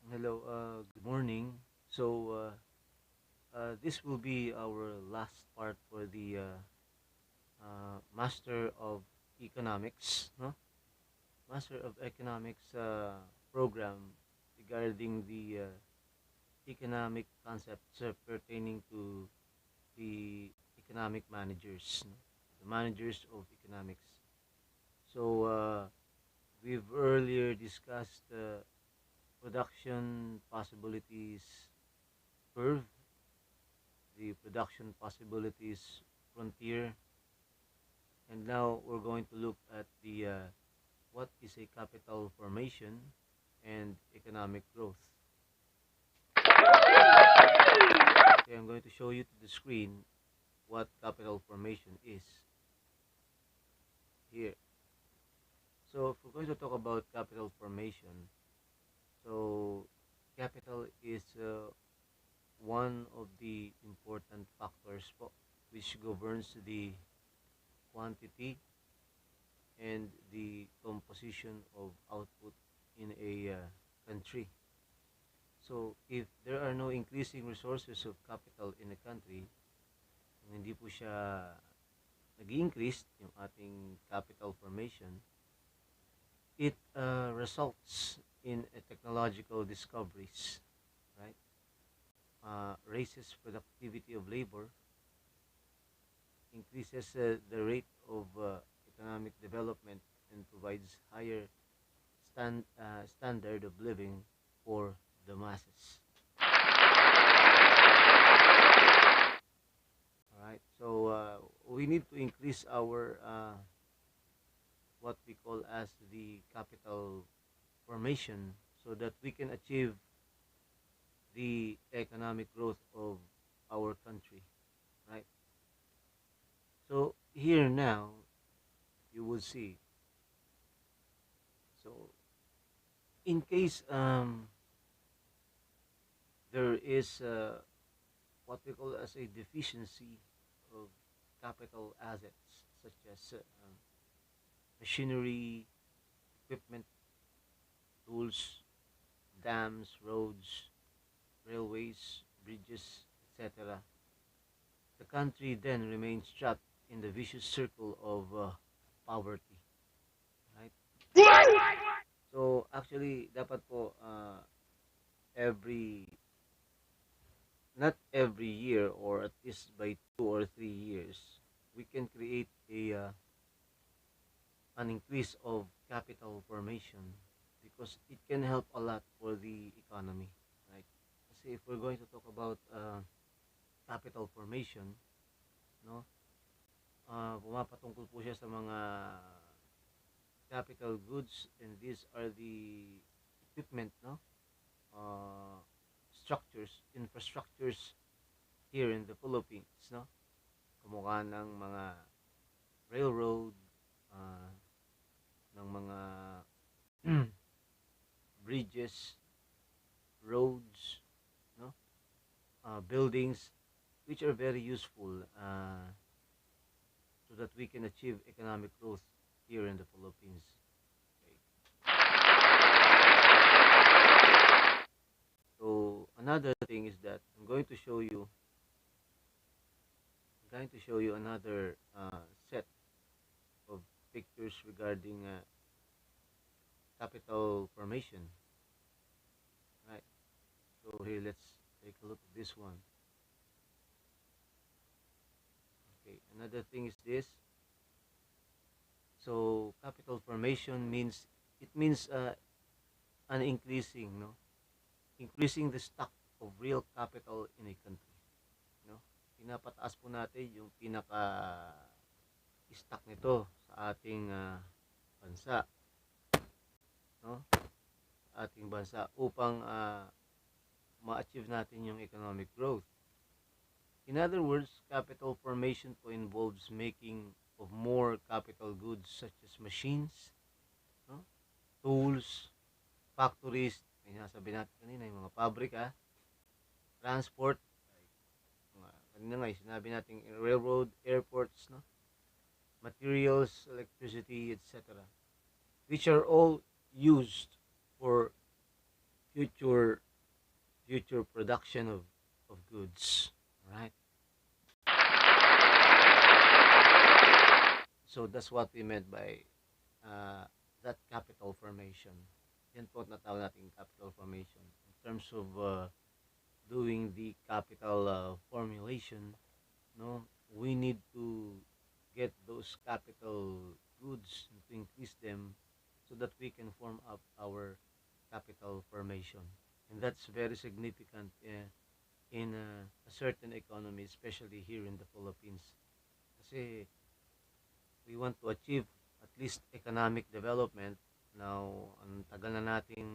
Hello, good morning. This will be our last part for the Master of Economics, no? Master of Economics program regarding the economic concepts pertaining to the economic managers, no? The managers of economics. So, we've earlier discussed production possibilities curve, the production possibilities frontier, and now we're going to look at the what is a capital formation and economic growth. Okay, I'm going to show you to the screen what capital formation is here. So if we're going to talk about capital formation, so capital is one of the important factors po, which governs the quantity and the composition of output in a country. So, if there are no increasing resources of capital in a country, kung hindi po siya nag-increase yung ating capital formation, it results in technological discoveries, right? Raises productivity of labor, increases the rate of economic development, and provides higher standard of living for the masses. All right. So we need to increase our what we call as the capital formation so that we can achieve the economic growth of our country, right? So here now you will see. So in case there is what we call as a deficiency of capital assets such as machinery, equipment, tools, dams, roads, railways, bridges, etc. The country then remains trapped in the vicious circle of poverty, right? So actually dapat po every not every year or at least by 2 or 3 years we can create a an increase of capital formation because it can help a lot for the economy, right? Kasi if we're going to talk about capital formation, no, pumapatungkol po siya sa mga capital goods, and these are the equipment, no, uh, structures, infrastructures here in the Philippines, no, kamukha ng mga railroad, uh, ng mga bridges, roads, no, buildings, which are very useful so that we can achieve economic growth here in the Philippines. Okay. So another thing is that I'm going to show you another set of pictures regarding capital formation. Right. So here, let's take a look at this one. Okay. Another thing is this. So capital formation means an increasing the stock of real capital in a country. No? Pinapataas po natin yung pinaka-stock nito sa ating bansa, no? Ating bansa upang ma-achieve natin yung economic growth. In other words, capital formation po involves making of more capital goods such as machines, no? Tools, factories, ay nasabi natin kanina, yung mga pabrika, transport, kanina nga, sinabi natin railroad, airports, no? Materials, electricity, etc., which are all used for future future production of goods. Right? So that's what we meant by that capital formation. Yan po natawag natin capital formation. In terms of doing the capital formulation, no, we need to get those capital goods to increase them so that we can form up our capital formation. And that's very significant in a certain economy, especially here in the Philippines. Kasi we want to achieve at least economic development. Now, ang tagal na nating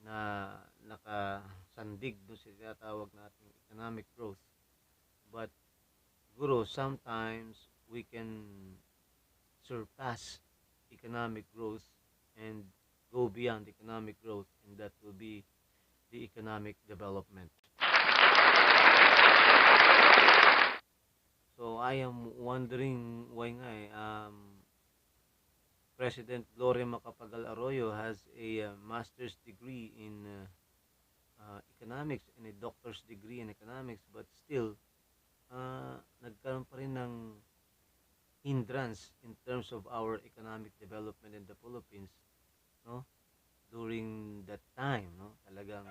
na nakasandig doon sa tinatawag nating economic growth. But siguro sometimes we can surpass economic growth and go beyond economic growth, and that will be the economic development. So I am wondering why nga President Gloria Macapagal Arroyo has a master's degree in economics and a doctor's degree in economics, but still nagkaroon pa rin ng hindrance in terms of our economic development in the Philippines, no? During that time, no? Talagang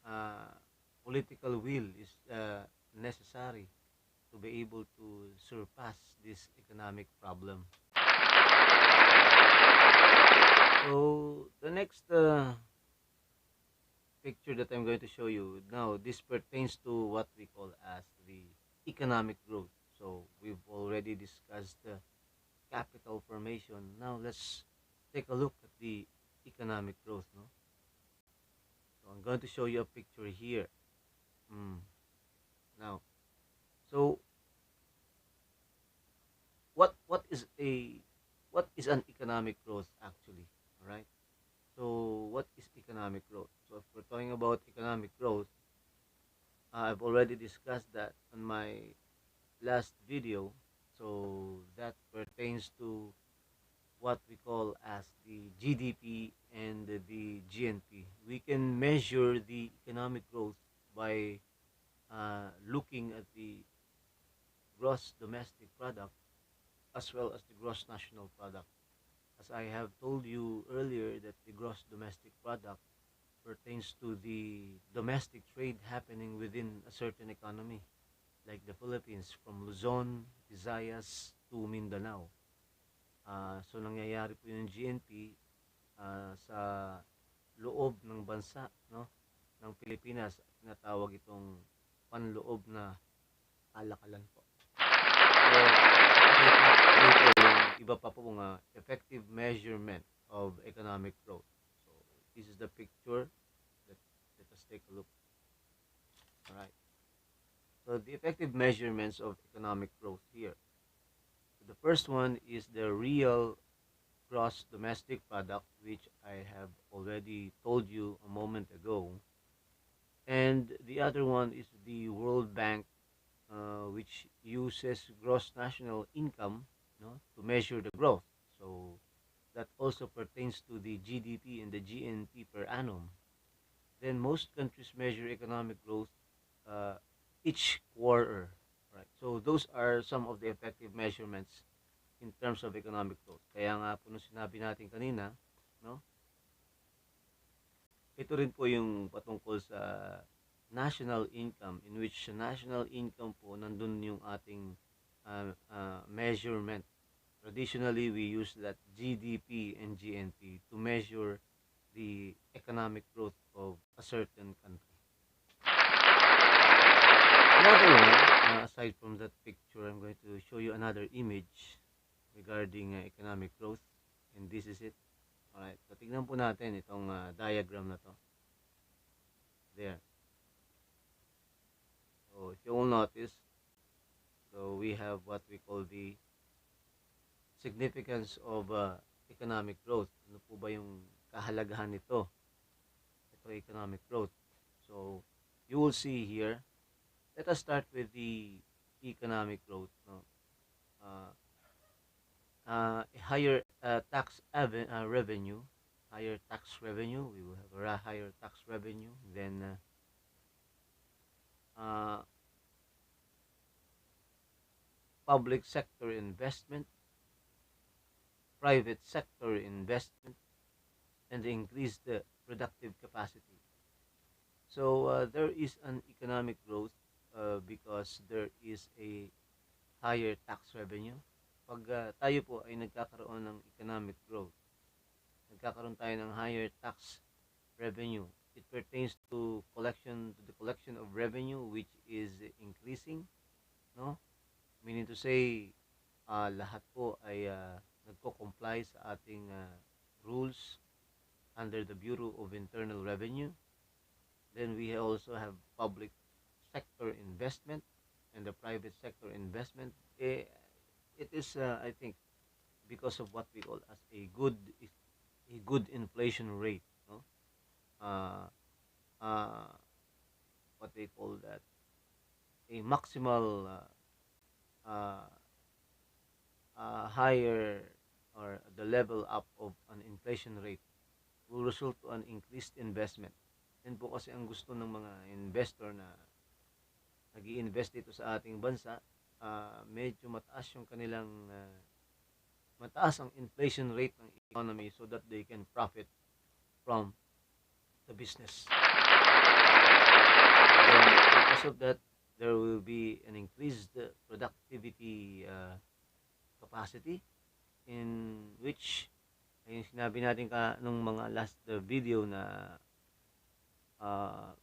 uh, political will is necessary to be able to surpass this economic problem. So the next picture that I'm going to show you now, this pertains to what we call as the economic growth. So we've already discussed the capital formation. Now let's take a look at the economic growth. No? So I'm going to show you a picture here. Now, so what is an economic growth actually? All right. So what is economic growth? So if we're talking about economic growth, I've already discussed that on my last video. So that pertains to what we call as the GDP and the GNP. We can measure the economic growth by looking at the gross domestic product as well as the gross national product. As I have told you earlier, that the gross domestic product pertains to the domestic trade happening within a certain economy, like the Philippines, from Luzon, Visayas to Mindanao. So nangyayari po yung GNP sa loob ng bansa, no, ng Pilipinas. Tinatawag itong panloob na kalakalan po. So, dito yung iba pa po mga effective measurement of economic growth. So, this is the picture. Let us take a look. All right. So, the effective measurements of economic growth here. So, the first one is the real gross domestic product, which I have already told you a moment ago. And the other one is the World Bank, which uses gross national income, no, to measure the growth. So that also pertains to the GDP and the GNP per annum. Then most countries measure economic growth each quarter, right? So those are some of the effective measurements in terms of economic growth. Kaya nga po nung sinabi natin kanina, no? Ito rin po yung patungkol sa national income, in which national income po nandun yung ating measurement. Traditionally, we use that GDP and GNP to measure the economic growth of a certain country. Another one, aside from that picture, I'm going to show you another image regarding economic growth, and this is it. Alright, so tignan po natin itong diagram na to. There. So if you will notice, so we have what we call the significance of economic growth. Ano po ba yung kahalagahan nito? Ito economic growth. So you will see here, let us start with the economic growth. No? Higher tax revenue, higher tax revenue. We will have a higher tax revenue. Then uh, public sector investment, private sector investment, and increase the productive capacity. So there is an economic growth because there is a higher tax revenue. Pag tayo po ay nagkakaroon ng economic growth, nagkakaroon tayo ng higher tax revenue. It pertains to the collection of revenue which is increasing, no? Meaning to say, lahat po ay nagko-comply sa ating rules under the Bureau of Internal Revenue. Then we also have public sector investment and the private sector investment. It is, I think, because of what we call as a good inflation rate, no? Uh, uh, what they call that, a maximal uh, higher or the level up of an inflation rate will result to an increased investment. Yan po kasi ang gusto ng mga investor na nag invest dito sa ating bansa, medyo mataas yung kanilang, mataas ang inflation rate ng economy so that they can profit from the business. Then, because of that, there will be an increased productivity capacity in which yung sinabi natin nung mga last video na uh,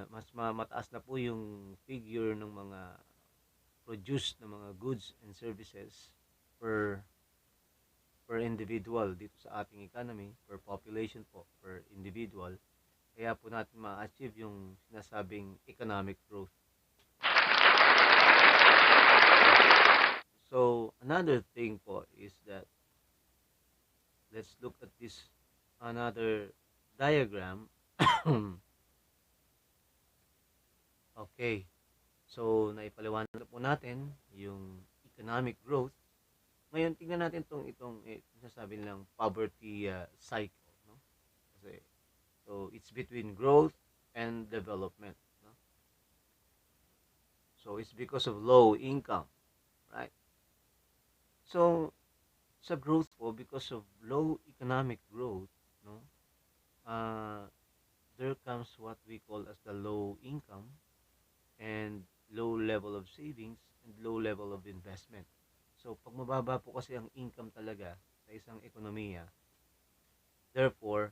mas mataas na po yung figure ng mga produced na mga goods and services per individual dito sa ating economy, per population po, per individual. Kaya po natin ma-achieve yung sinasabing economic growth. So, another thing po is that let's look at this another diagram. Okay. So, naipaliwanag na po natin yung economic growth. Ngayon, tingnan natin itong sinasabi nilang poverty cycle, no? Kasi, so, it's between growth and development, no? So, it's because of low income, right? So, sa growth po, because of low economic growth, no? There comes what we call as the low income and low level of savings and low level of investment. So, pag mababa po kasi ang income talaga sa isang ekonomiya, therefore,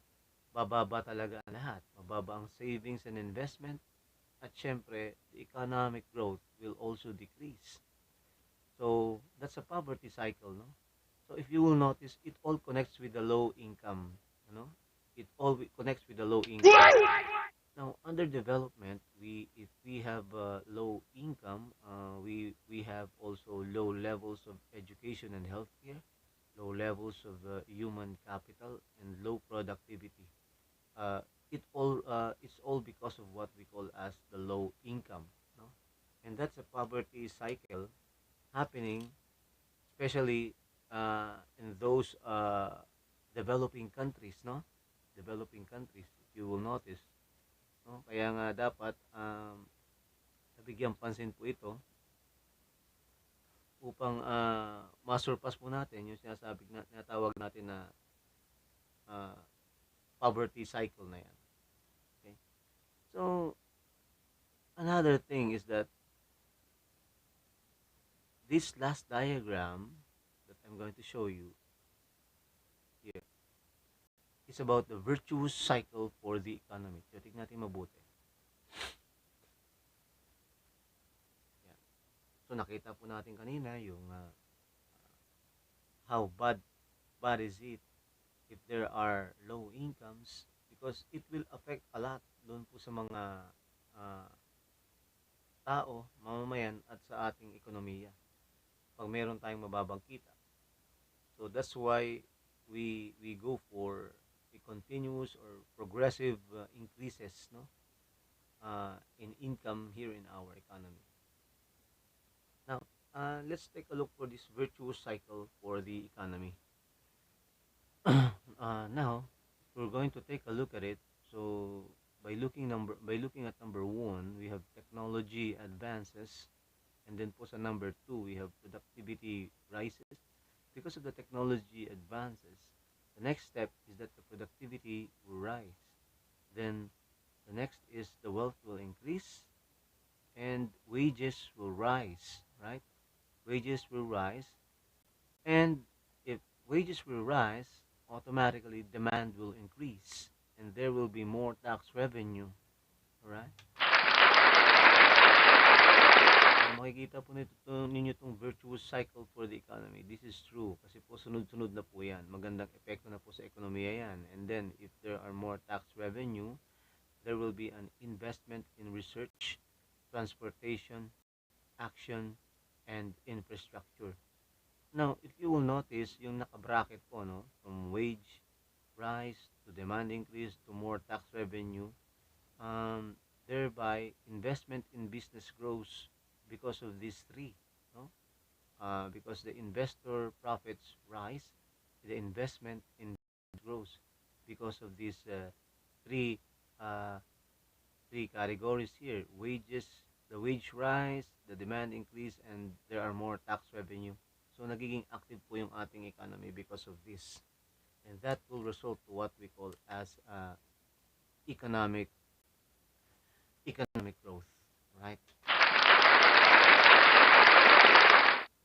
bababa talaga ang lahat. Mababa ang savings and investment at syempre, the economic growth will also decrease. So, that's a poverty cycle, no? So, if you will notice, it all connects with the low income, you know? It all connects with the low income. Now, under development, if we have low income, we have also low levels of education and healthcare, low levels of human capital, and low productivity. It's all because of what we call as the low income, no? And that's a poverty cycle happening, especially in those developing countries, no? Developing countries, if you will notice. No? Kaya nga dapat nabigyan pansin po ito upang masurpass po natin yung tinatawag natin na poverty cycle na yan. Okay? So, another thing is that this last diagram that I'm going to show you here is about the virtuous cycle for the economy. So, tignan natin mabuti. Yan. So, nakita po natin kanina yung how bad is it if there are low incomes because it will affect a lot doon po sa mga tao, mamamayan at sa ating ekonomiya pag meron tayong mababang kita. So, that's why we go for a continuous or progressive increases, no, in income here in our economy. Now, let's take a look for this virtuous cycle for the economy. Now, if we're going to take a look at it, so by looking at number one, we have technology advances, and then po sa number two, we have productivity rises. Because of the technology advances, the next step is that the productivity will rise. Then the next is the wealth will increase and wages will rise, right? Wages will rise, and if wages will rise, automatically demand will increase and there will be more tax revenue, alright? Makikita po ninyo itong virtuous cycle for the economy. This is true kasi po sunod-sunod na po yan. Magandang epekto na po sa ekonomiya yan. And then, if there are more tax revenue, there will be an investment in research, transportation, action, and infrastructure. Now, if you will notice, yung naka-bracket po, no, from wage rise to demand increase to more tax revenue, thereby investment in business grows because of these three, no? Because the investor profits rise, the investment in grows because of these three uh, three categories here: wages, the wage rise, the demand increase, and there are more tax revenue. So nagiging active po yung ating economy because of this, and that will result to what we call as economic economic growth, right?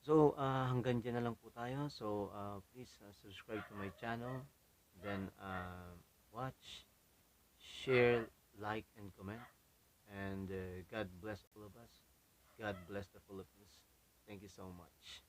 So, hanggang dyan na lang po tayo. So, please subscribe to my channel. Then, watch, share, like, and comment. And God bless all of us. God bless the Philippines. Thank you so much.